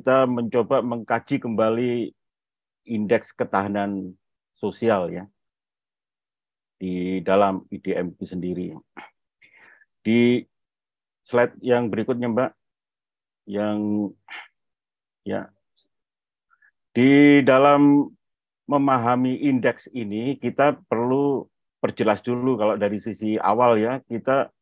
kita mencoba mengkaji kembali indeks ketahanan sosial ya di dalam IDM itu sendiri. Di slide yang berikutnya, Mbak, yang ya di dalam memahami indeks ini kita perlu perjelas dulu kalau dari sisi awal ya, kita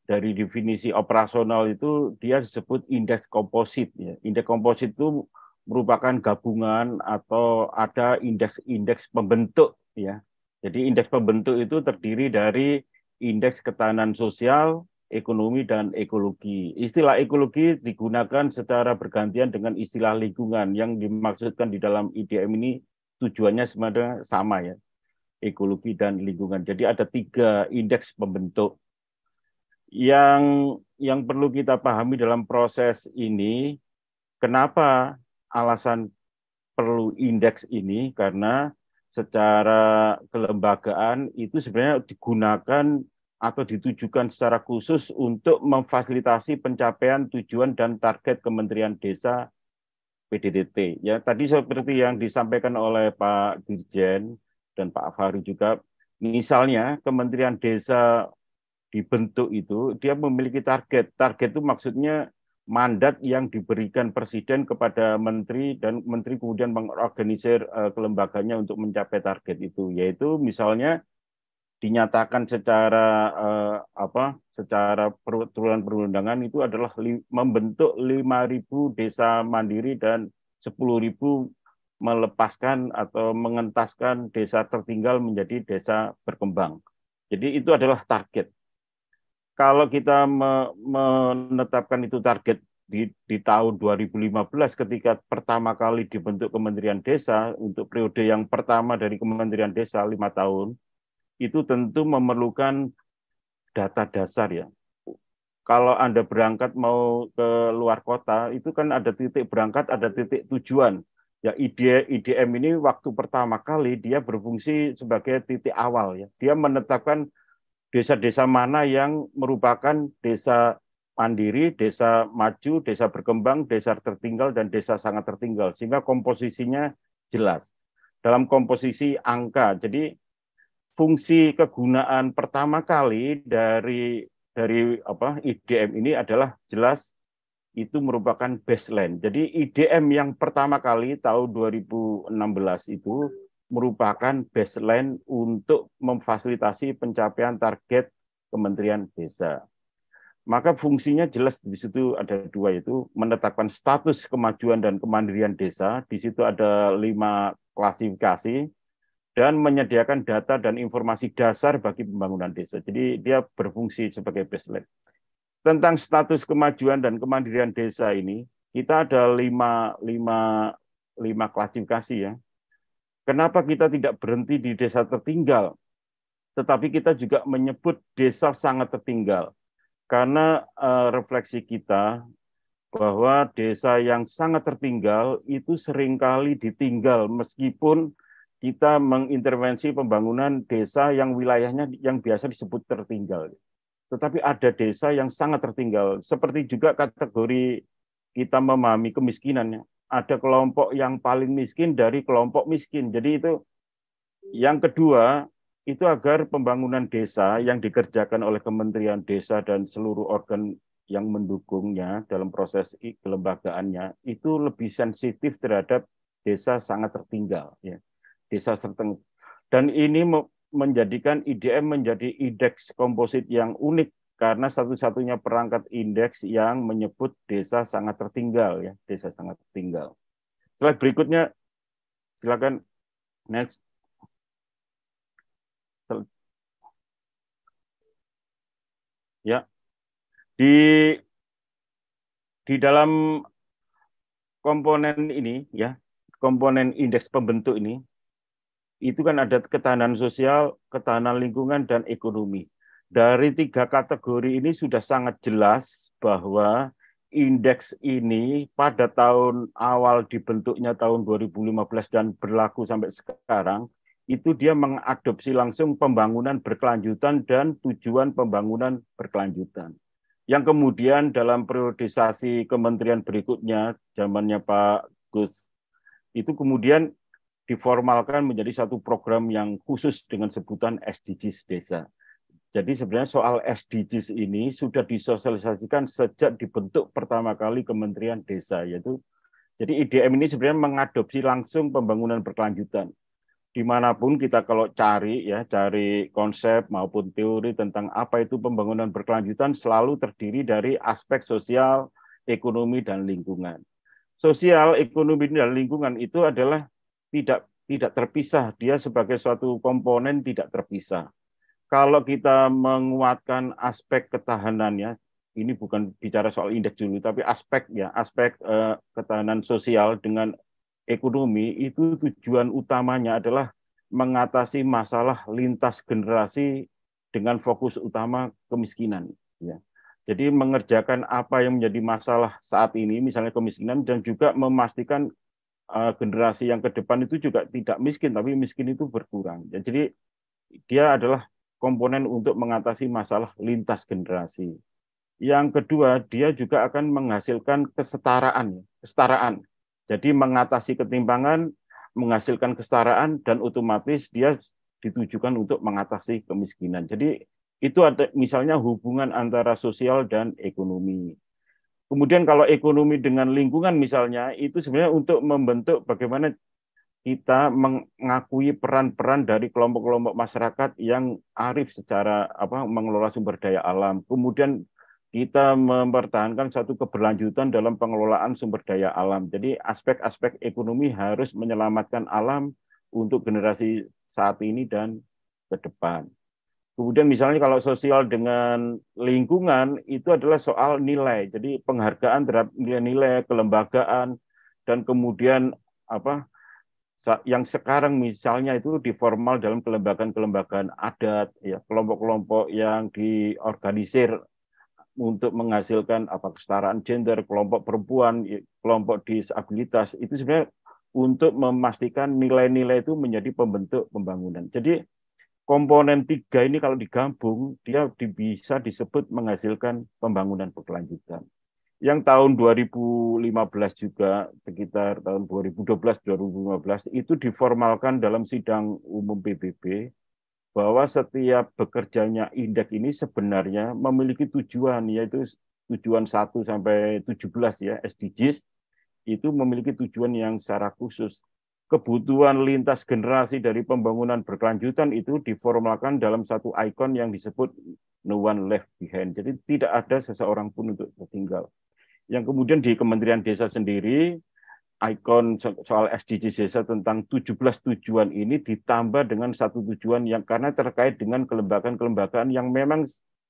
dari definisi operasional itu dia disebut indeks komposit ya. Indeks komposit itu merupakan gabungan atau ada indeks-indeks pembentuk ya. Jadi indeks pembentuk itu terdiri dari indeks ketahanan sosial, ekonomi, dan ekologi. Istilah ekologi digunakan secara bergantian dengan istilah lingkungan yang dimaksudkan di dalam IDM ini tujuannya sebenarnya sama ya, ekologi dan lingkungan. Jadi ada 3 indeks pembentuk yang perlu kita pahami dalam proses ini. Kenapa alasan perlu indeks ini? Karena secara kelembagaan itu sebenarnya digunakan atau ditujukan secara khusus untuk memfasilitasi pencapaian tujuan dan target Kementerian Desa PDDT. Ya, tadi seperti yang disampaikan oleh Pak Dirjen dan Pak Fahri juga, misalnya Kementerian Desa dibentuk itu, dia memiliki target. Target itu maksudnya mandat yang diberikan presiden kepada menteri dan menteri kemudian mengorganisir kelembaganya untuk mencapai target itu, yaitu misalnya dinyatakan secara peraturan perundangan itu adalah membentuk 5.000 desa mandiri dan 10.000 melepaskan atau mengentaskan desa tertinggal menjadi desa berkembang. Jadi itu adalah target. Kalau kita menetapkan itu target di tahun 2015 ketika pertama kali dibentuk Kementerian Desa untuk periode yang pertama dari Kementerian Desa 5 tahun, itu tentu memerlukan data dasar ya. Kalau Anda berangkat mau ke luar kota, itu kan ada titik berangkat, ada titik tujuan. Ya IDM ini waktu pertama kali dia berfungsi sebagai titik awal ya. Dia menetapkan desa-desa mana yang merupakan desa mandiri, desa maju, desa berkembang, desa tertinggal, dan desa sangat tertinggal. Sehingga komposisinya jelas. Dalam komposisi angka. Jadi fungsi kegunaan pertama kali dari IDM ini adalah jelas itu merupakan baseline. Jadi IDM yang pertama kali tahun 2016 itu merupakan baseline untuk memfasilitasi pencapaian target Kementerian Desa. Maka fungsinya jelas di situ ada 2, yaitu menetapkan status kemajuan dan kemandirian desa. Di situ ada 5 klasifikasi dan menyediakan data dan informasi dasar bagi pembangunan desa. Jadi dia berfungsi sebagai baseline. Tentang status kemajuan dan kemandirian desa ini, kita ada 5 klasifikasi ya. Kenapa kita tidak berhenti di desa tertinggal, tetapi kita juga menyebut desa sangat tertinggal? Karena refleksi kita bahwa desa yang sangat tertinggal itu seringkali ditinggal meskipun kita mengintervensi pembangunan desa yang wilayahnya yang biasa disebut tertinggal. Tetapi ada desa yang sangat tertinggal. Seperti juga kategori kita memahami kemiskinannya. Ada kelompok yang paling miskin dari kelompok miskin. Jadi itu yang kedua, itu agar pembangunan desa yang dikerjakan oleh Kementerian Desa dan seluruh organ yang mendukungnya dalam proses kelembagaannya itu lebih sensitif terhadap desa sangat tertinggal ya. Desa tertinggal. Dan ini menjadikan IDM menjadi indeks komposit yang unik karena satu-satunya perangkat indeks yang menyebut desa sangat tertinggal ya, desa sangat tertinggal. Slide berikutnya, silakan next. Ya, di dalam komponen ini ya, komponen indeks pembentuk ini itu kan ada ketahanan sosial, ketahanan lingkungan, dan ekonomi. Dari 3 kategori ini sudah sangat jelas bahwa indeks ini pada tahun awal dibentuknya tahun 2015 dan berlaku sampai sekarang, itu dia mengadopsi langsung pembangunan berkelanjutan dan tujuan pembangunan berkelanjutan. yang kemudian dalam priorisasi kementerian berikutnya, zamannya Pak Gus, itu kemudian diformalkan menjadi satu program yang khusus dengan sebutan SDGs Desa. Jadi sebenarnya soal SDGs ini sudah disosialisasikan sejak dibentuk pertama kali Kementerian Desa, yaitu jadi IDM ini sebenarnya mengadopsi langsung pembangunan berkelanjutan. Dimanapun kita kalau cari konsep maupun teori tentang apa itu pembangunan berkelanjutan selalu terdiri dari aspek sosial, ekonomi, dan lingkungan. Sosial, ekonomi, dan lingkungan itu adalah tidak terpisah. Dia sebagai suatu komponen tidak terpisah. Kalau kita menguatkan aspek ketahanannya, ini bukan bicara soal indeks dulu, tapi aspek ketahanan sosial dengan ekonomi itu tujuan utamanya adalah mengatasi masalah lintas generasi dengan fokus utama kemiskinan. Ya. Jadi mengerjakan apa yang menjadi masalah saat ini, misalnya kemiskinan, dan juga memastikan generasi yang ke depan itu juga tidak miskin, tapi miskin itu berkurang. Ya, jadi dia adalah komponen untuk mengatasi masalah lintas generasi. Yang kedua, dia juga akan menghasilkan kesetaraan. Jadi mengatasi ketimpangan, menghasilkan kesetaraan, dan otomatis dia ditujukan untuk mengatasi kemiskinan. Jadi itu ada misalnya hubungan antara sosial dan ekonomi. Kemudian kalau ekonomi dengan lingkungan misalnya, itu sebenarnya untuk membentuk bagaimana kita mengakui peran-peran dari kelompok-kelompok masyarakat yang arif secara mengelola sumber daya alam. Kemudian kita mempertahankan satu keberlanjutan dalam pengelolaan sumber daya alam. Jadi aspek-aspek ekonomi harus menyelamatkan alam untuk generasi saat ini dan ke depan. Kemudian misalnya kalau sosial dengan lingkungan itu adalah soal nilai. Jadi penghargaan terhadap nilai-nilai kelembagaan dan kemudian yang sekarang misalnya itu diformal dalam kelembagaan-kelembagaan adat, ya, kelompok-kelompok yang diorganisir untuk menghasilkan kesetaraan gender, kelompok perempuan, kelompok disabilitas, itu sebenarnya untuk memastikan nilai-nilai itu menjadi pembentuk pembangunan. Jadi komponen 3 ini kalau digabung, dia bisa disebut menghasilkan pembangunan berkelanjutan. Yang tahun 2015 juga, sekitar tahun 2012-2015, itu diformalkan dalam sidang umum PBB, bahwa setiap bekerjanya indeks ini sebenarnya memiliki tujuan, yaitu tujuan 1 sampai 17 ya, SDGs, itu memiliki tujuan yang secara khusus. Kebutuhan lintas generasi dari pembangunan berkelanjutan itu diformalkan dalam satu ikon yang disebut no one left behind. Jadi tidak ada seseorang pun untuk tertinggal. Yang kemudian di Kementerian Desa sendiri, ikon soal SDGs Desa tentang 17 tujuan ini ditambah dengan satu tujuan yang karena terkait dengan kelembagaan-kelembagaan yang memang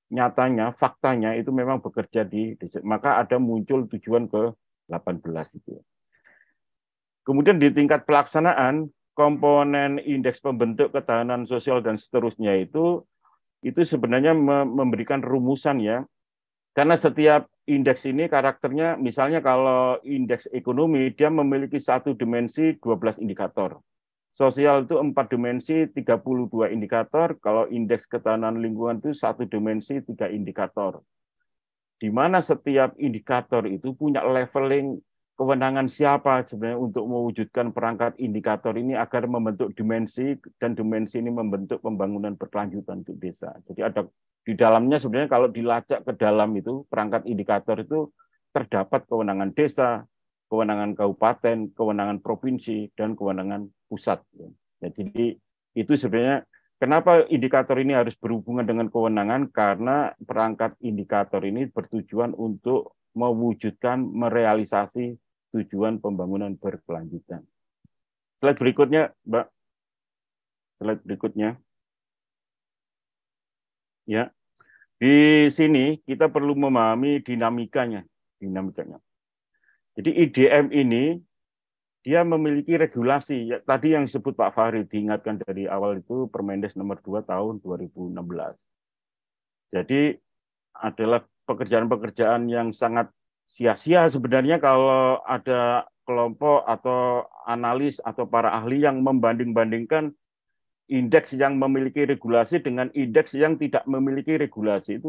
nyatanya, faktanya itu memang bekerja di desa. Maka ada muncul tujuan ke-18 itu. Kemudian di tingkat pelaksanaan, komponen indeks pembentuk ketahanan sosial dan seterusnya itu sebenarnya memberikan rumusan ya. Karena setiap indeks ini karakternya, misalnya kalau indeks ekonomi, dia memiliki satu dimensi 12 indikator. Sosial itu 4 dimensi 32 indikator, kalau indeks ketahanan lingkungan itu satu dimensi 3 indikator. Di mana setiap indikator itu punya leveling kewenangan siapa sebenarnya untuk mewujudkan perangkat indikator ini agar membentuk dimensi, dan dimensi ini membentuk pembangunan berkelanjutan untuk desa. Jadi ada di dalamnya sebenarnya kalau dilacak ke dalam itu perangkat indikator itu terdapat kewenangan desa, kewenangan kabupaten, kewenangan provinsi, dan kewenangan pusat. Ya, jadi itu sebenarnya kenapa indikator ini harus berhubungan dengan kewenangan, karena perangkat indikator ini bertujuan untuk mewujudkan, merealisasi tujuan pembangunan berkelanjutan. Slide berikutnya, Mbak. Slide berikutnya. Ya. Di sini kita perlu memahami dinamikanya. Jadi IDM ini dia memiliki regulasi. Ya, tadi yang disebut Pak Fahri diingatkan dari awal itu Permendes nomor 2 tahun 2016. Jadi adalah pekerjaan-pekerjaan yang sangat sia-sia sebenarnya kalau ada kelompok atau analis atau para ahli yang membanding-bandingkan indeks yang memiliki regulasi dengan indeks yang tidak memiliki regulasi.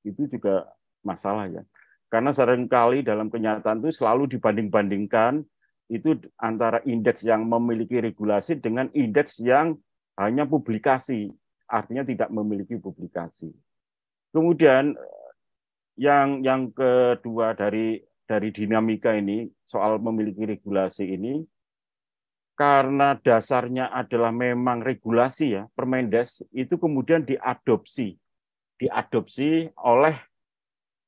Itu juga masalah ya. Karena seringkali dalam kenyataan itu selalu dibanding-bandingkan itu antara indeks yang memiliki regulasi dengan indeks yang hanya publikasi, artinya tidak memiliki publikasi. Kemudian yang kedua dari dinamika ini soal memiliki regulasi ini, karena dasarnya adalah memang regulasi ya, Permendes itu kemudian diadopsi oleh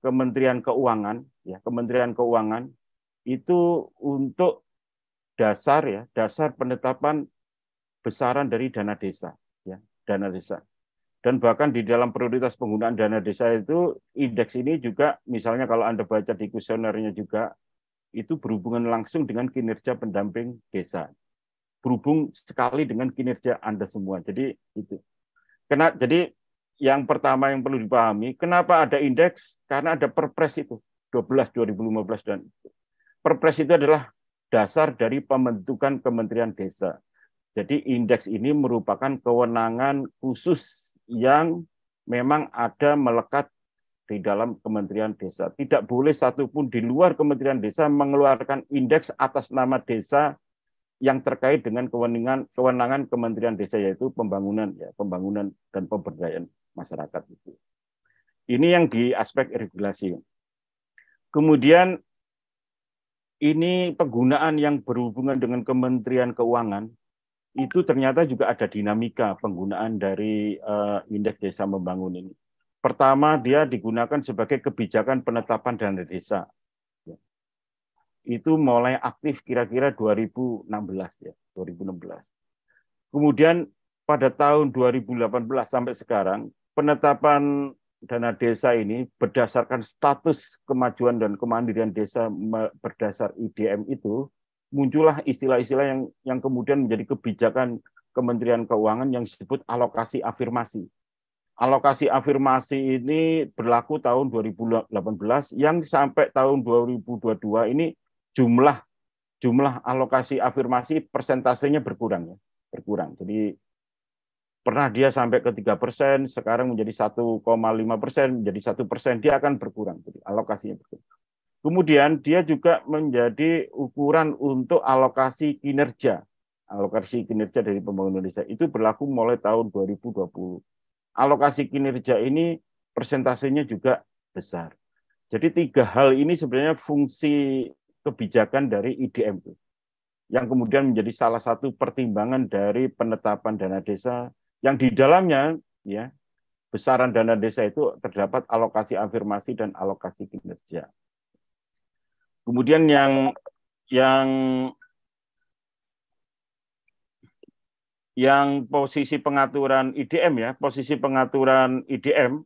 Kementerian Keuangan ya, Kementerian Keuangan itu untuk dasar penetapan besaran dari dana desa ya, dana desa. Dan bahkan di dalam prioritas penggunaan dana desa itu indeks ini juga misalnya kalau Anda baca di kuesionernya juga itu berhubungan langsung dengan kinerja pendamping desa. Berhubung sekali dengan kinerja Anda semua. Jadi itu. Jadi yang pertama yang perlu dipahami, kenapa ada indeks? Karena ada Perpres itu 12 2015 dan Perpres itu adalah dasar dari pembentukan Kementerian Desa. Jadi indeks ini merupakan kewenangan khusus yang memang ada melekat di dalam Kementerian Desa. Tidak boleh satupun di luar Kementerian Desa mengeluarkan indeks atas nama desa yang terkait dengan kewenangan Kementerian Desa, yaitu pembangunan dan pemberdayaan masyarakat itu. Ini yang di aspek regulasi. Kemudian ini penggunaan yang berhubungan dengan Kementerian Keuangan itu ternyata juga ada dinamika penggunaan dari indeks desa membangun ini. Pertama, dia digunakan sebagai kebijakan penetapan dana desa. Itu mulai aktif kira-kira 2016 ya, 2016. Kemudian pada tahun 2018 sampai sekarang, penetapan dana desa ini berdasarkan status kemajuan dan kemandirian desa berdasar IDM itu, muncullah istilah-istilah yang kemudian menjadi kebijakan Kementerian Keuangan yang disebut alokasi afirmasi. Alokasi afirmasi ini berlaku tahun 2018 yang sampai tahun 2022 ini jumlah alokasi afirmasi persentasenya berkurang ya, berkurang. Jadi pernah dia sampai ke 3%, sekarang menjadi 1,5%, menjadi 1%, dia akan berkurang. Jadi alokasinya berkurang. Kemudian dia juga menjadi ukuran untuk alokasi kinerja. Alokasi kinerja dari pembangunan desa itu berlaku mulai tahun 2020. Alokasi kinerja ini persentasenya juga besar. Jadi 3 hal ini sebenarnya fungsi kebijakan dari IDM yang kemudian menjadi salah satu pertimbangan dari penetapan dana desa yang di dalamnya ya besaran dana desa itu terdapat alokasi afirmasi dan alokasi kinerja. Kemudian yang posisi pengaturan IDM ya, posisi pengaturan IDM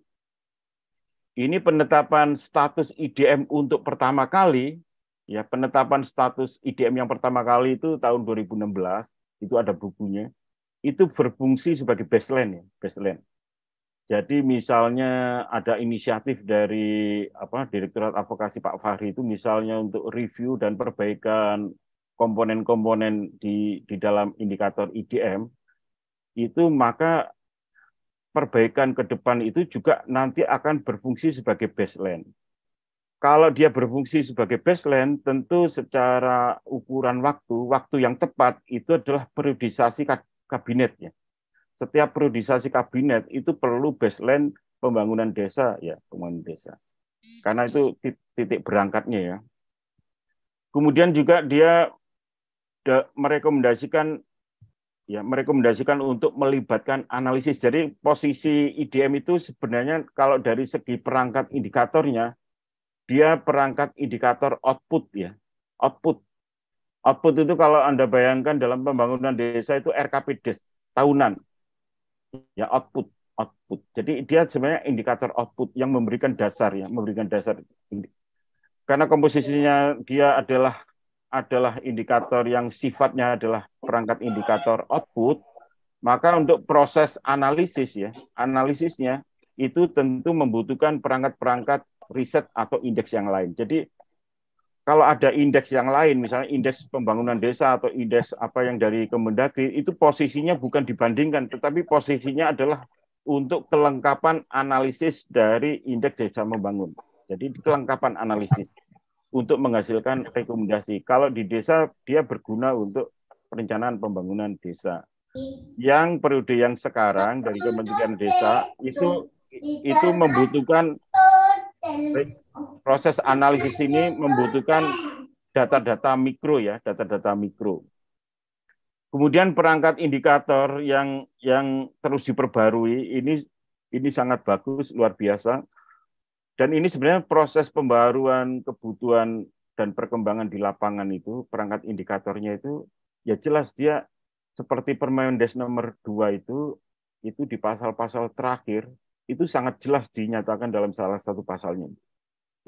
ini penetapan status IDM untuk pertama kali ya, penetapan status IDM yang pertama kali itu tahun 2016, itu ada bukunya. Itu berfungsi sebagai baseline ya, baseline. Jadi misalnya ada inisiatif dari Direktorat Advokasi Pak Fahri itu misalnya untuk review dan perbaikan komponen-komponen di dalam indikator IDM itu, maka perbaikan ke depan itu juga nanti akan berfungsi sebagai baseline. Kalau dia berfungsi sebagai baseline, tentu secara ukuran waktu yang tepat itu adalah periodisasi kabinet ya. Setiap periodisasi kabinet itu perlu baseline pembangunan desa ya, pembangunan desa. Karena itu titik berangkatnya ya. Kemudian juga dia merekomendasikan untuk melibatkan analisis. Jadi posisi IDM itu sebenarnya kalau dari segi perangkat indikatornya, dia perangkat indikator output ya. Output itu kalau Anda bayangkan dalam pembangunan desa itu RKPDes tahunan. Ya, output. Jadi dia sebenarnya indikator output yang memberikan dasar. Karena komposisinya dia adalah indikator yang sifatnya adalah perangkat indikator output, maka untuk proses analisisnya itu tentu membutuhkan perangkat-perangkat riset atau indeks yang lain. Jadi kalau ada indeks yang lain, misalnya indeks pembangunan desa atau indeks apa yang dari Kemendagri, itu posisinya bukan dibandingkan, tetapi posisinya adalah untuk kelengkapan analisis dari indeks desa membangun. Jadi kelengkapan analisis untuk menghasilkan rekomendasi. Kalau di desa dia berguna untuk perencanaan pembangunan desa. Yang periode yang sekarang dari Kementerian Desa itu membutuhkan proses analisis ini membutuhkan data-data mikro ya, data-data mikro. Kemudian perangkat indikator yang terus diperbarui ini sangat bagus, luar biasa. Dan ini sebenarnya proses pembaruan kebutuhan dan perkembangan di lapangan itu, perangkat indikatornya itu, ya jelas dia seperti Permendes nomor 2 itu di pasal-pasal terakhir, itu sangat jelas dinyatakan dalam salah satu pasalnya.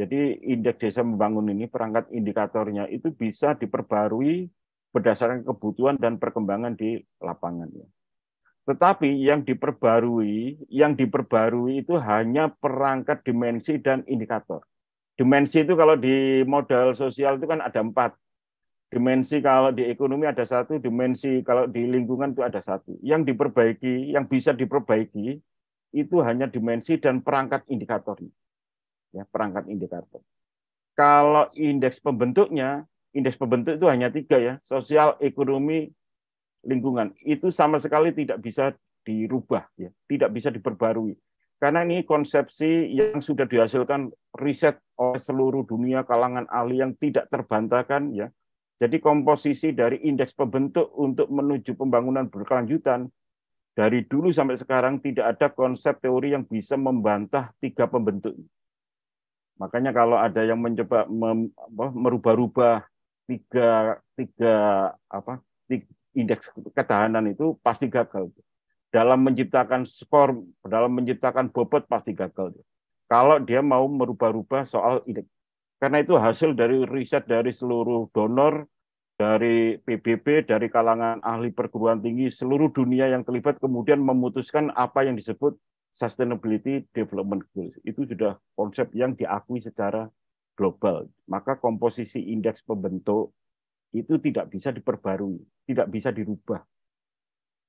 Jadi indeks desa membangun ini, perangkat indikatornya itu bisa diperbarui berdasarkan kebutuhan dan perkembangan di lapangan. Tetapi yang diperbarui itu hanya perangkat dimensi dan indikator. Dimensi itu kalau di modal sosial itu kan ada 4. Dimensi kalau di ekonomi ada 1, dimensi kalau di lingkungan itu ada 1. Yang diperbaiki, yang bisa diperbaiki itu hanya dimensi dan perangkat indikatornya. Ya, perangkat indikator. Kalau indeks pembentuk itu hanya 3 ya, sosial, ekonomi, lingkungan. Itu sama sekali tidak bisa dirubah ya, tidak bisa diperbarui. Karena ini konsepsi yang sudah dihasilkan riset oleh seluruh dunia kalangan ahli yang tidak terbantahkan ya. Jadi komposisi dari indeks pembentuk untuk menuju pembangunan berkelanjutan dari dulu sampai sekarang tidak ada konsep teori yang bisa membantah 3 pembentuk. Makanya kalau ada yang mencoba merubah-rubah tiga indeks ketahanan itu pasti gagal. Dalam menciptakan skor, dalam menciptakan bobot pasti gagal. Kalau dia mau merubah-rubah soal indeks. Karena itu hasil dari riset dari seluruh donor, dari PBB, dari kalangan ahli perguruan tinggi seluruh dunia yang terlibat, kemudian memutuskan apa yang disebut Sustainability Development Goals. Itu sudah konsep yang diakui secara global. Maka komposisi indeks pembentuk itu tidak bisa diperbarui, tidak bisa dirubah.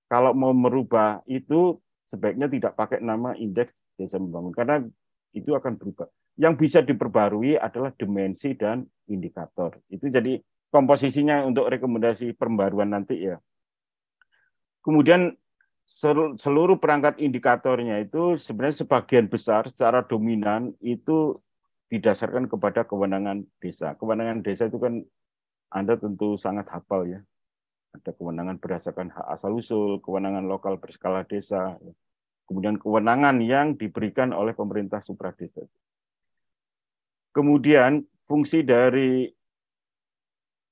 Kalau mau merubah itu sebaiknya tidak pakai nama indeks desa membangun, karena itu akan berubah. Yang bisa diperbarui adalah dimensi dan indikator. Itu jadi komposisinya untuk rekomendasi pembaruan nanti ya. Kemudian seluruh perangkat indikatornya itu sebenarnya sebagian besar secara dominan itu didasarkan kepada kewenangan desa. Kewenangan desa itu kan Anda tentu sangat hafal ya. Ada kewenangan berdasarkan hak asal-usul, kewenangan lokal berskala desa, kemudian kewenangan yang diberikan oleh pemerintah supradesa. Kemudian fungsi dari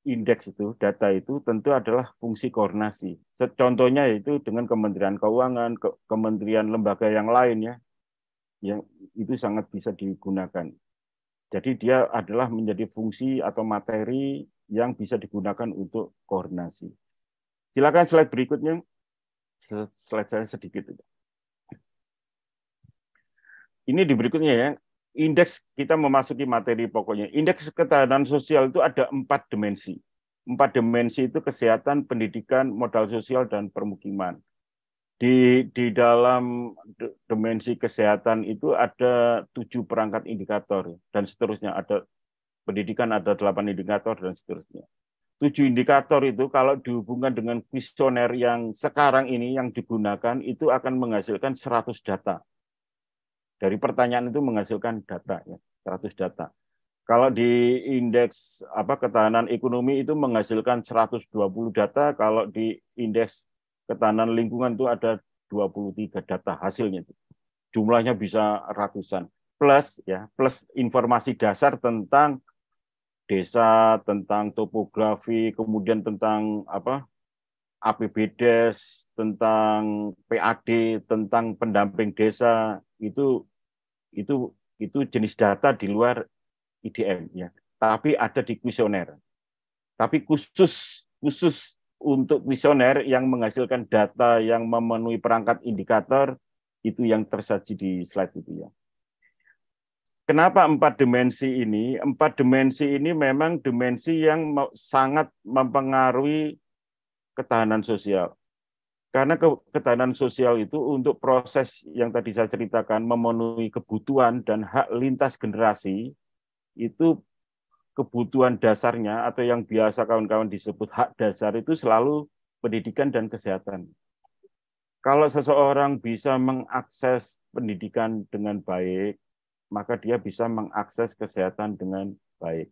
indeks itu, data itu tentu adalah fungsi koordinasi. Contohnya yaitu dengan Kementerian Keuangan, kementerian lembaga yang lain ya, yang itu sangat bisa digunakan. Jadi dia adalah menjadi fungsi atau materi yang bisa digunakan untuk koordinasi. Silakan slide berikutnya. Slide saya sedikit. Ini di berikutnya ya. Indeks kita memasuki materi pokoknya. Indeks ketahanan sosial itu ada 4 dimensi. 4 dimensi itu kesehatan, pendidikan, modal sosial, dan permukiman. Di dalam dimensi kesehatan itu ada 7 perangkat indikator dan seterusnya. Ada pendidikan ada 8 indikator dan seterusnya. 7 indikator itu kalau dihubungkan dengan kuesioner yang sekarang ini yang digunakan itu akan menghasilkan 100 data. Dari pertanyaan itu menghasilkan data ya, 100 data. Kalau di indeks ketahanan ekonomi itu menghasilkan 120 data, kalau di indeks ketahanan lingkungan itu ada 23 data hasilnya. Jumlahnya bisa ratusan. Plus informasi dasar tentang desa, tentang topografi, kemudian tentang APBDes, tentang PAD, tentang pendamping desa, itu jenis data di luar IDM ya. Tapi ada di kuesioner. Tapi khusus untuk kuesioner yang menghasilkan data yang memenuhi perangkat indikator itu yang tersaji di slide itu ya. Kenapa 4 dimensi ini? 4 dimensi ini memang dimensi yang sangat mempengaruhi ketahanan sosial. Karena ketahanan sosial itu untuk proses yang tadi saya ceritakan memenuhi kebutuhan dan hak lintas generasi itu kebutuhan dasarnya atau yang biasa kawan-kawan disebut hak dasar itu selalu pendidikan dan kesehatan. Kalau seseorang bisa mengakses pendidikan dengan baik, maka dia bisa mengakses kesehatan dengan baik.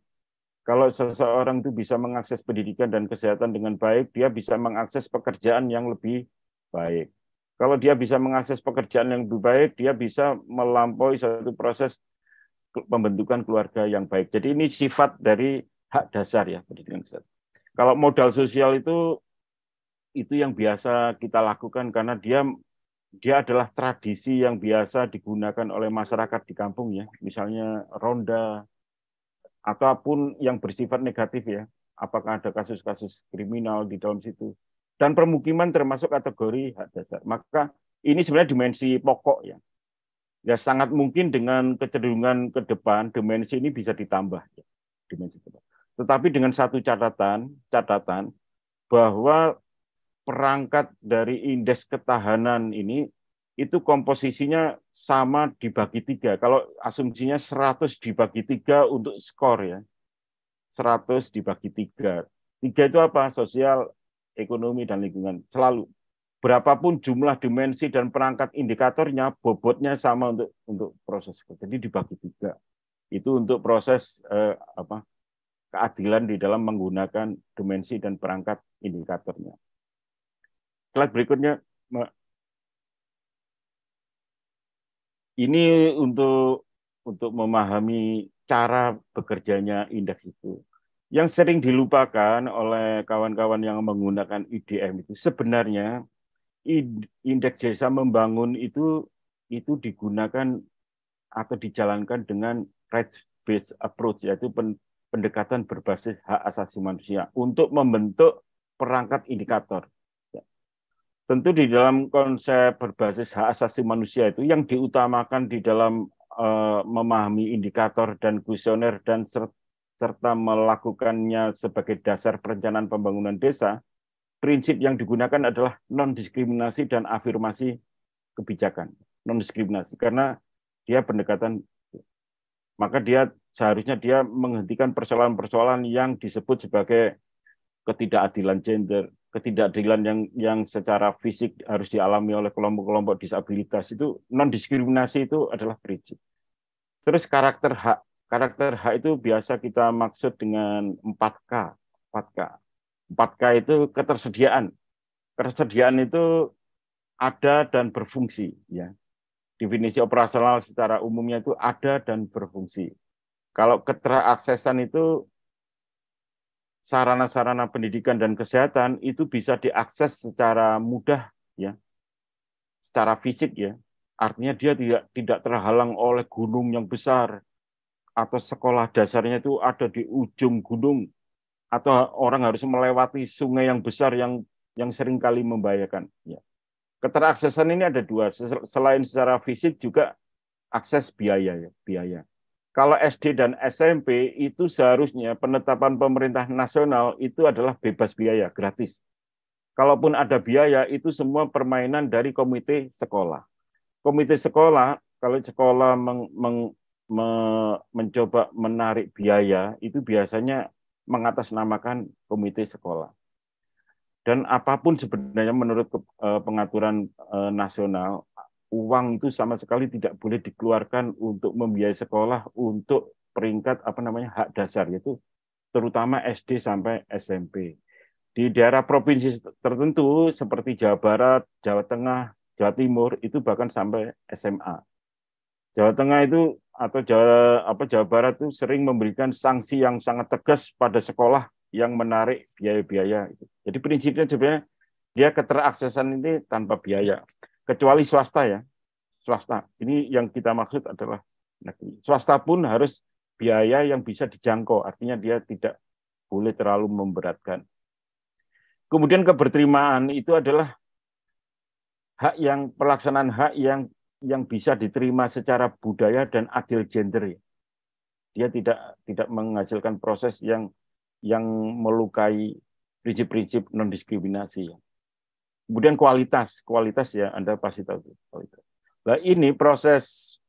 Kalau seseorang itu bisa mengakses pendidikan dan kesehatan dengan baik, dia bisa mengakses pekerjaan yang lebih baik. Kalau dia bisa mengakses pekerjaan yang lebih baik, dia bisa melampaui satu proses pembentukan keluarga yang baik. Jadi ini sifat dari hak dasar ya pendidikan kesehatan. Kalau modal sosial itu yang biasa kita lakukan karena dia adalah tradisi yang biasa digunakan oleh masyarakat di kampung ya. Misalnya ronda ataupun yang bersifat negatif ya. Apakah ada kasus-kasus kriminal di dalam situ. Dan permukiman termasuk kategori hak dasar. Maka ini sebenarnya dimensi pokok ya. Ya sangat mungkin dengan kecenderungan ke depan dimensi ini bisa ditambah ya. Dimensi depan. Tetapi dengan satu catatan bahwa perangkat dari indeks ketahanan ini itu komposisinya sama dibagi tiga. Kalau asumsinya 100 dibagi tiga untuk skor ya. 100 dibagi tiga. Tiga itu apa? Sosial, ekonomi, dan lingkungan. Selalu. Berapapun jumlah dimensi dan perangkat indikatornya, bobotnya sama untuk proses. Jadi dibagi tiga. Itu untuk proses keadilan di dalam menggunakan dimensi dan perangkat indikatornya. Slide berikutnya, ini untuk memahami cara bekerjanya indeks itu. Yang sering dilupakan oleh kawan-kawan yang menggunakan IDM itu sebenarnya indeks desa membangun itu digunakan atau dijalankan dengan rights-based approach, yaitu pendekatan berbasis hak asasi manusia untuk membentuk perangkat indikator. Tentu di dalam konsep berbasis hak asasi manusia itu yang diutamakan di dalam memahami indikator dan kuesioner dan serta melakukannya sebagai dasar perencanaan pembangunan desa, prinsip yang digunakan adalah non-diskriminasi dan afirmasi kebijakan. Non-diskriminasi, karena dia pendekatan, maka dia seharusnya dia menghentikan persoalan-persoalan yang disebut sebagai ketidakadilan gender, ketidakadilan yang secara fisik harus dialami oleh kelompok-kelompok disabilitas. Itu non-diskriminasi itu adalah prinsip. Terus karakter hak. Karakter hak itu biasa kita maksud dengan 4K. 4K. 4K itu ketersediaan. Ketersediaan itu ada dan berfungsi. Ya. Definisi operasional secara umumnya itu ada dan berfungsi. Kalau keteraksesan itu sarana-sarana pendidikan dan kesehatan itu bisa diakses secara mudah ya, secara fisik ya. Artinya dia tidak terhalang oleh gunung yang besar atau sekolah dasarnya itu ada di ujung gunung atau orang harus melewati sungai yang besar yang seringkali membahayakan ya. Keteraksesan ini ada dua, selain secara fisik juga akses biaya ya, biaya. Kalau SD dan SMP itu seharusnya penetapan pemerintah nasional itu adalah bebas biaya, gratis. Kalaupun ada biaya, itu semua permainan dari komite sekolah. Komite sekolah, kalau sekolah mencoba menarik biaya, itu biasanya mengatasnamakan komite sekolah. Dan apapun sebenarnya menurut pengaturan nasional, uang itu sama sekali tidak boleh dikeluarkan untuk membiayai sekolah untuk peringkat hak dasar, yaitu terutama SD sampai SMP. Di daerah provinsi tertentu seperti Jawa Barat, Jawa Tengah, Jawa Timur itu bahkan sampai SMA. Jawa Tengah itu atau Jawa Barat itu sering memberikan sanksi yang sangat tegas pada sekolah yang menarik biaya-biaya. Jadi prinsipnya sebenarnya dia keteraksesan ini tanpa biaya, kecuali swasta ya. Swasta. Ini yang kita maksud adalah negeri. Swasta pun harus biaya yang bisa dijangkau, artinya dia tidak boleh terlalu memberatkan. Kemudian keberterimaan itu adalah pelaksanaan hak yang bisa diterima secara budaya dan adil gender. Dia tidak menghasilkan proses yang melukai prinsip-prinsip non diskriminasi. Kemudian kualitas ya Anda pasti tahu kualitas. Nah ini proses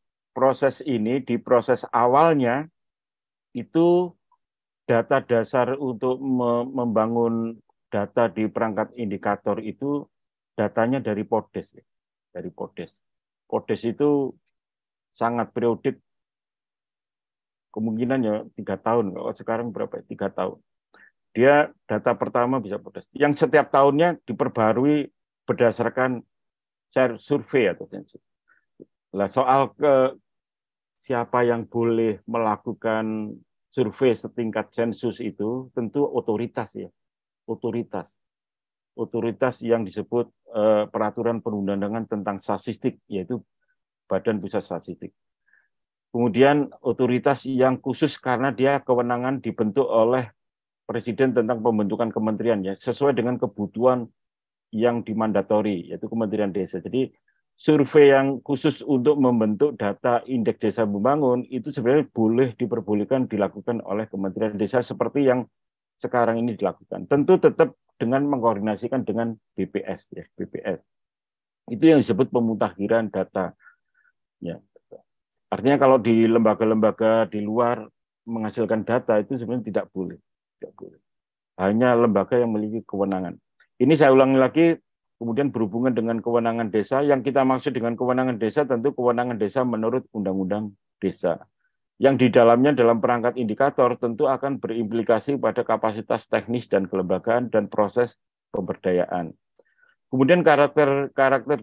ini di proses awalnya itu data dasar untuk membangun data di perangkat indikator itu datanya dari Podes ya. Dari Podes. Podes itu sangat periodik, kemungkinannya 3 tahun. Kalau sekarang berapa? 3 tahun. Dia data pertama bisa Podes. Yang setiap tahunnya diperbarui berdasarkan survei atau sensus. Nah, soal siapa yang boleh melakukan survei setingkat sensus itu tentu otoritas ya, otoritas. Otoritas yang disebut peraturan perundang-undangan tentang statistik, yaitu Badan Pusat Statistik. Kemudian otoritas yang khusus karena dia kewenangan dibentuk oleh Presiden tentang pembentukan kementerian ya, sesuai dengan kebutuhan yang dimandatori, yaitu Kementerian Desa. Jadi survei yang khusus untuk membentuk data indeks desa membangun itu sebenarnya diperbolehkan dilakukan oleh Kementerian Desa seperti yang sekarang ini dilakukan. Tentu tetap dengan mengkoordinasikan dengan BPS ya, BPS. Itu yang disebut pemutakhiran data. Ya. Artinya kalau di lembaga-lembaga di luar menghasilkan data itu sebenarnya tidak boleh. Tidak boleh. Hanya lembaga yang memiliki kewenangan. Ini saya ulangi lagi, kemudian berhubungan dengan kewenangan desa. Yang kita maksud dengan kewenangan desa tentu kewenangan desa menurut Undang-Undang Desa. Yang di dalamnya dalam perangkat indikator tentu akan berimplikasi pada kapasitas teknis dan kelembagaan dan proses pemberdayaan. Kemudian karakter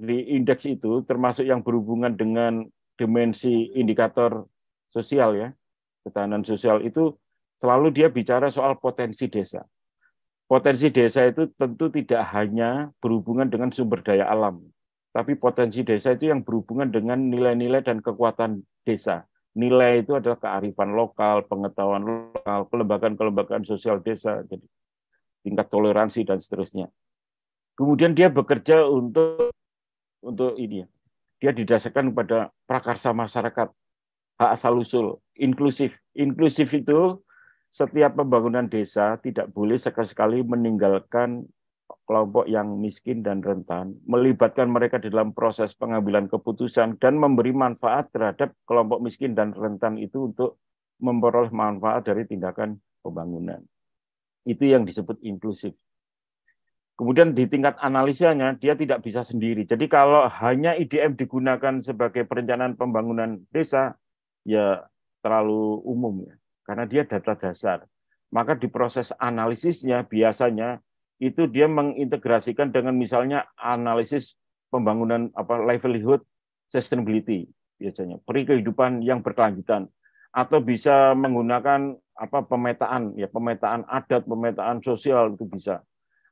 di indeks itu termasuk yang berhubungan dengan dimensi indikator sosial ya, ketahanan sosial itu selalu dia bicara soal potensi desa. Potensi desa itu tentu tidak hanya berhubungan dengan sumber daya alam, tapi potensi desa itu yang berhubungan dengan nilai-nilai dan kekuatan desa. Nilai itu adalah kearifan lokal, pengetahuan lokal, kelembagaan-kelembagaan sosial desa, jadi tingkat toleransi dan seterusnya. Kemudian dia bekerja untuk ini, dia didasarkan pada prakarsa masyarakat, hak asal usul, inklusif. Inklusif itu setiap pembangunan desa tidak boleh sekali-sekali meninggalkan kelompok yang miskin dan rentan, melibatkan mereka di dalam proses pengambilan keputusan dan memberi manfaat terhadap kelompok miskin dan rentan itu untuk memperoleh manfaat dari tindakan pembangunan. Itu yang disebut inklusif. Kemudian di tingkat analisanya dia tidak bisa sendiri. Jadi kalau hanya IDM digunakan sebagai perencanaan pembangunan desa, ya terlalu umum ya, karena dia data dasar. Maka di proses analisisnya biasanya itu dia mengintegrasikan dengan misalnya analisis pembangunan livelihood sustainability biasanya, peri kehidupan yang berkelanjutan, atau bisa menggunakan pemetaan adat, pemetaan sosial itu bisa,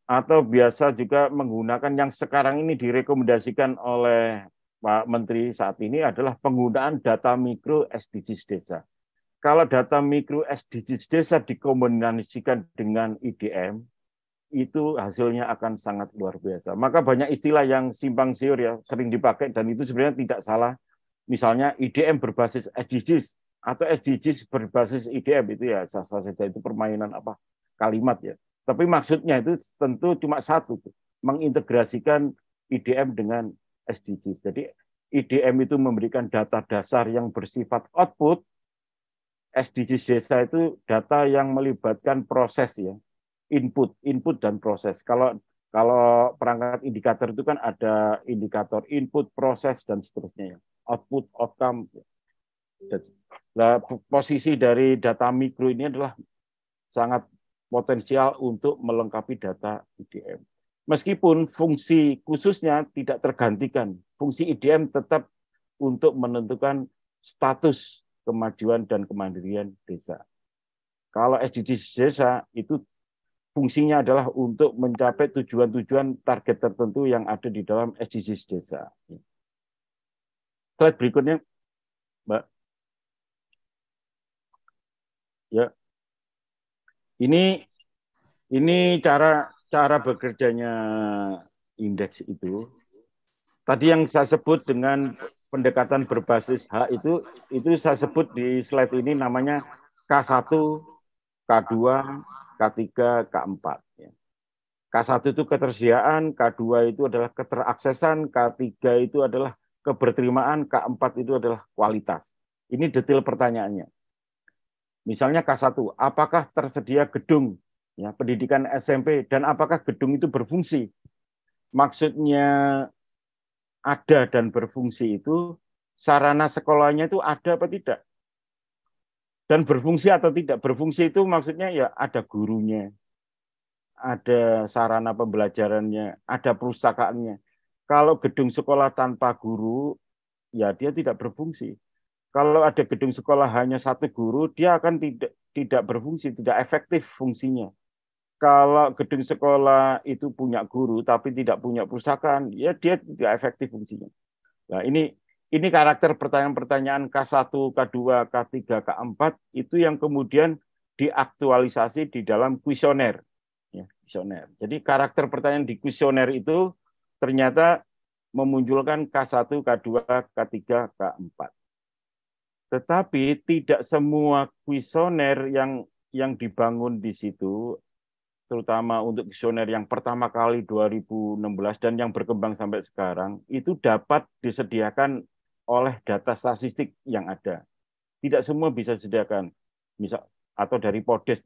atau biasa juga menggunakan yang sekarang ini direkomendasikan oleh Pak Menteri saat ini adalah penggunaan data mikro SDGs desa. Kalau data mikro SDGs desa dikombinasikan dengan IDM, itu hasilnya akan sangat luar biasa. Maka banyak istilah yang simpang siur ya, sering dipakai dan itu sebenarnya tidak salah. Misalnya IDM berbasis SDGs atau SDGs berbasis IDM itu ya sah-sah saja, itu permainan kalimat ya. Tapi maksudnya itu tentu cuma satu, mengintegrasikan IDM dengan SDGs. Jadi IDM itu memberikan data dasar yang bersifat output, SDGs desa itu data yang melibatkan proses ya, input dan proses. Kalau perangkat indikator itu kan ada indikator input, proses dan seterusnya ya. Output, outcome. Nah, posisi dari data mikro ini adalah sangat potensial untuk melengkapi data IDM. Meskipun fungsi khususnya tidak tergantikan, fungsi IDM tetap untuk menentukan status kemajuan dan kemandirian desa. Kalau SDGs desa itu fungsinya adalah untuk mencapai tujuan-tujuan target tertentu yang ada di dalam SDGs desa. Slide berikutnya, Mbak. Ya, ini cara bekerjanya indeks itu. Tadi yang saya sebut dengan pendekatan berbasis hak itu saya sebut di slide ini namanya K1, K2, K3, K4. K1 itu ketersediaan, K2 itu adalah keteraksesan, K3 itu adalah keberterimaan, K4 itu adalah kualitas. Ini detail pertanyaannya. Misalnya K1, apakah tersedia gedung ya, pendidikan SMP dan apakah gedung itu berfungsi? Maksudnya ada dan berfungsi itu sarana sekolahnya itu ada apa tidak? Dan berfungsi atau tidak? Berfungsi itu maksudnya ya ada gurunya, ada sarana pembelajarannya, ada perpustakaannya. Kalau gedung sekolah tanpa guru, ya dia tidak berfungsi. Kalau ada gedung sekolah hanya satu guru, dia akan tidak berfungsi, tidak efektif fungsinya. Kalau gedung sekolah itu punya guru tapi tidak punya perpustakaan, ya dia tidak efektif fungsinya. Nah, ini karakter pertanyaan-pertanyaan K1, K2, K3, K4 itu yang kemudian diaktualisasi di dalam kuesioner. Ya, kuesioner. Jadi karakter pertanyaan di kuesioner itu ternyata memunculkan K1, K2, K3, K4. Tetapi tidak semua kuesioner yang dibangun di situ, terutama untuk kuesioner yang pertama kali 2016 dan yang berkembang sampai sekarang, itu dapat disediakan oleh data statistik yang ada. Tidak semua bisa disediakan, misal atau dari Podes.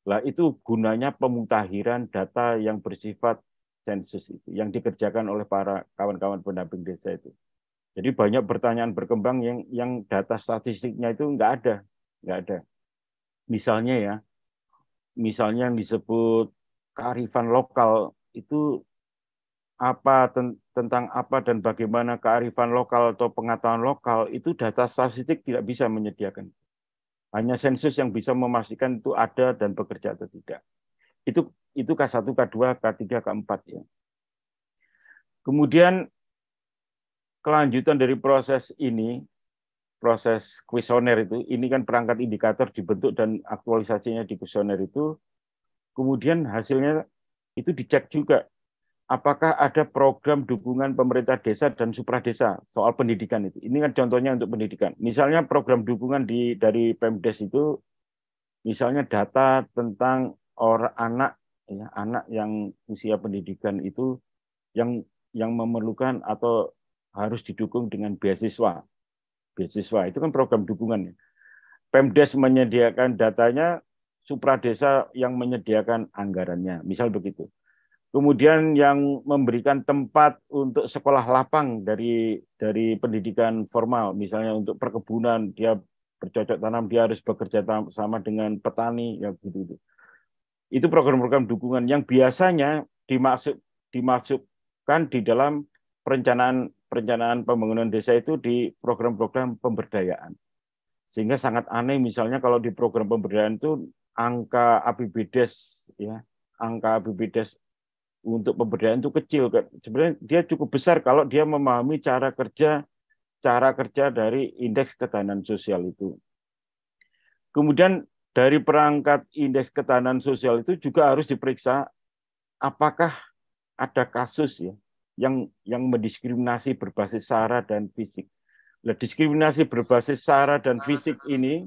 Nah, itu gunanya pemutakhiran data yang bersifat sensus itu, yang dikerjakan oleh para kawan-kawan pendamping desa itu. Jadi banyak pertanyaan berkembang yang data statistiknya itu nggak ada. Misalnya ya, misalnya yang disebut kearifan lokal itu tentang apa dan bagaimana kearifan lokal atau pengetahuan lokal itu data statistik tidak bisa menyediakan. Hanya sensus yang bisa memastikan itu ada dan bekerja atau tidak. Itu K1, K2, K3, K4 ya. Kemudian kelanjutan dari proses ini, proses kuesioner itu, ini kan perangkat indikator dibentuk dan aktualisasinya di kuesioner itu, kemudian hasilnya itu dicek juga. Apakah ada program dukungan pemerintah desa dan supradesa soal pendidikan itu? Ini kan contohnya untuk pendidikan. Misalnya program dukungan dari Pemdes itu, misalnya data tentang orang anak, ya, anak yang usia pendidikan itu yang memerlukan atau harus didukung dengan beasiswa. Beasiswa itu kan program dukungan. Pemdes menyediakan datanya, supradesa yang menyediakan anggarannya, misal begitu. Kemudian yang memberikan tempat untuk sekolah lapang dari pendidikan formal, misalnya untuk perkebunan, dia bercocok tanam, dia harus bekerja sama dengan petani, ya gitu. Itu program-program dukungan yang biasanya dimasukkan di dalam perencanaan pembangunan desa itu di program-program pemberdayaan. Sehingga sangat aneh misalnya kalau di program pemberdayaan itu angka APBDes ya, angka APBDes untuk pemberdayaan itu kecil kan. Sebenarnya dia cukup besar kalau dia memahami cara kerja dari indeks ketahanan sosial itu. Kemudian dari perangkat indeks ketahanan sosial itu juga harus diperiksa apakah ada kasus ya yang mendiskriminasi berbasis sara dan fisik. Nah, diskriminasi berbasis sara dan fisik ini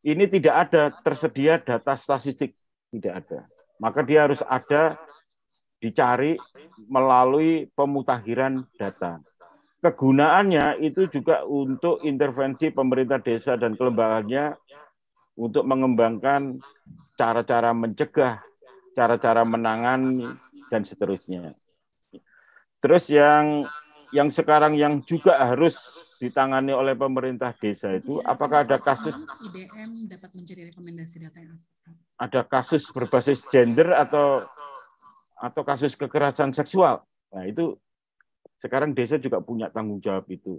tidak ada tersedia data statistik, tidak ada. Maka dia harus ada dicari melalui pemutakhiran data. Kegunaannya itu juga untuk intervensi pemerintah desa dan kelembagaannya untuk mengembangkan cara-cara mencegah, cara-cara menangani, dan seterusnya. Terus yang sekarang yang juga harus ditangani oleh pemerintah desa itu, apakah ada kasus IDM dapat mencari rekomendasi data yang ada kasus berbasis gender atau kasus kekerasan seksual? Nah, itu sekarang desa juga punya tanggung jawab itu.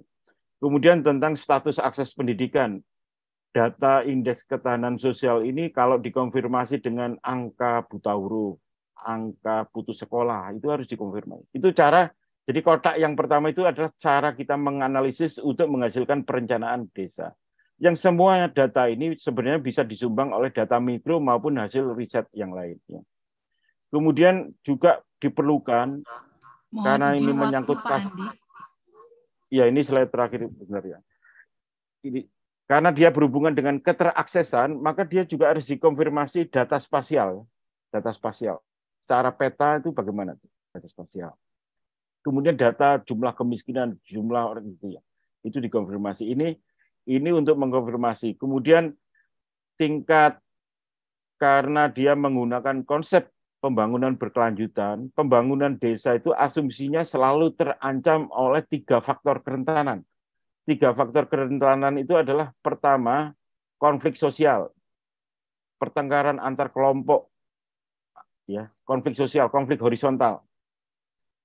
Kemudian tentang status akses pendidikan, data indeks ketahanan sosial ini kalau dikonfirmasi dengan angka buta huruf, angka putus sekolah, itu harus dikonfirmasi. Itu cara, jadi kotak yang pertama itu adalah cara kita menganalisis untuk menghasilkan perencanaan desa. Yang semua data ini sebenarnya bisa disumbang oleh data mikro maupun hasil riset yang lainnya. Kemudian juga diperlukan, karena ini menyangkut kasus, ya ini slide terakhir benar ya. Ini karena dia berhubungan dengan keteraksesan, maka dia juga harus dikonfirmasi data spasial. Data spasial. secara peta itu bagaimana? Data spasial. Kemudian data jumlah kemiskinan, jumlah orang itu ya, itu dikonfirmasi. Ini untuk mengkonfirmasi. Kemudian tingkat karena dia menggunakan konsep pembangunan berkelanjutan, pembangunan desa itu asumsinya selalu terancam oleh 3 faktor kerentanan. 3 faktor kerentanan itu adalah pertama, konflik sosial, pertengkaran antar kelompok, ya, konflik sosial, konflik horizontal.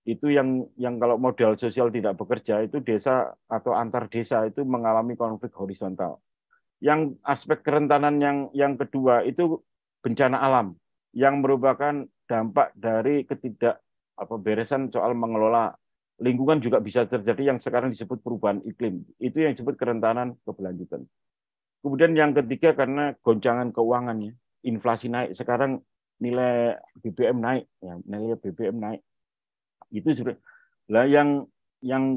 Itu yang kalau modal sosial tidak bekerja itu desa atau antar desa itu mengalami konflik horizontal. Yang aspek kerentanan yang kedua itu bencana alam yang merupakan dampak dari beresan soal mengelola lingkungan juga bisa terjadi yang sekarang disebut perubahan iklim. Itu yang disebut kerentanan keberlanjutan. Kemudian yang ketiga karena goncangan keuangannya, inflasi naik. Sekarang nilai BBM naik, ya, nilai BBM naik. Itu sudah lah yang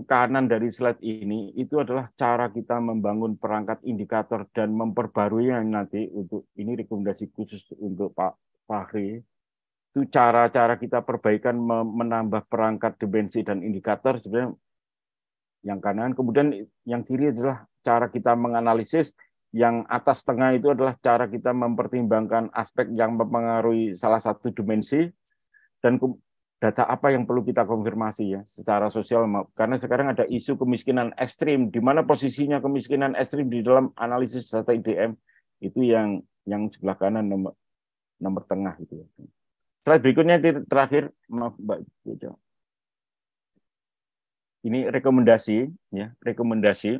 kanan dari slide ini itu adalah cara kita membangun perangkat indikator dan memperbarui yang nanti untuk ini rekomendasi khusus untuk Pak Fahri. Itu cara-cara kita perbaikan menambah perangkat dimensi dan indikator sebenarnya yang kanan. Kemudian yang kiri adalah cara kita menganalisis, yang atas tengah itu adalah cara kita mempertimbangkan aspek yang mempengaruhi salah satu dimensi dan data apa yang perlu kita konfirmasi ya secara sosial, karena sekarang ada isu kemiskinan ekstrim, di mana posisinya kemiskinan ekstrim di dalam analisis data IDM itu yang sebelah kanan nomor tengah itu. Slide berikutnya terakhir, maaf Mbak. Ini rekomendasi ya, rekomendasi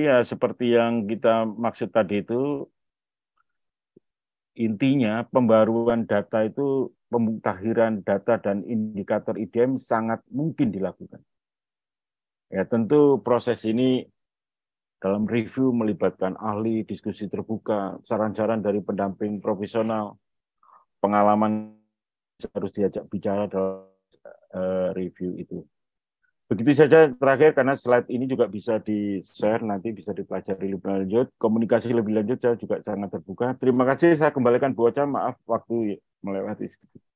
ya seperti yang kita maksud tadi itu. Intinya pembaruan data itu, pemutahiran data dan indikator IDM sangat mungkin dilakukan. Ya tentu proses ini dalam review melibatkan ahli, diskusi terbuka, saran-saran dari pendamping profesional, pengalaman harus diajak bicara dalam review itu. Begitu saja terakhir, karena slide ini juga bisa di-share, nanti bisa dipelajari lebih lanjut. Komunikasi lebih lanjut saya juga sangat terbuka. Terima kasih, saya kembalikan Bu Ocha, maaf waktu melewati sedikit.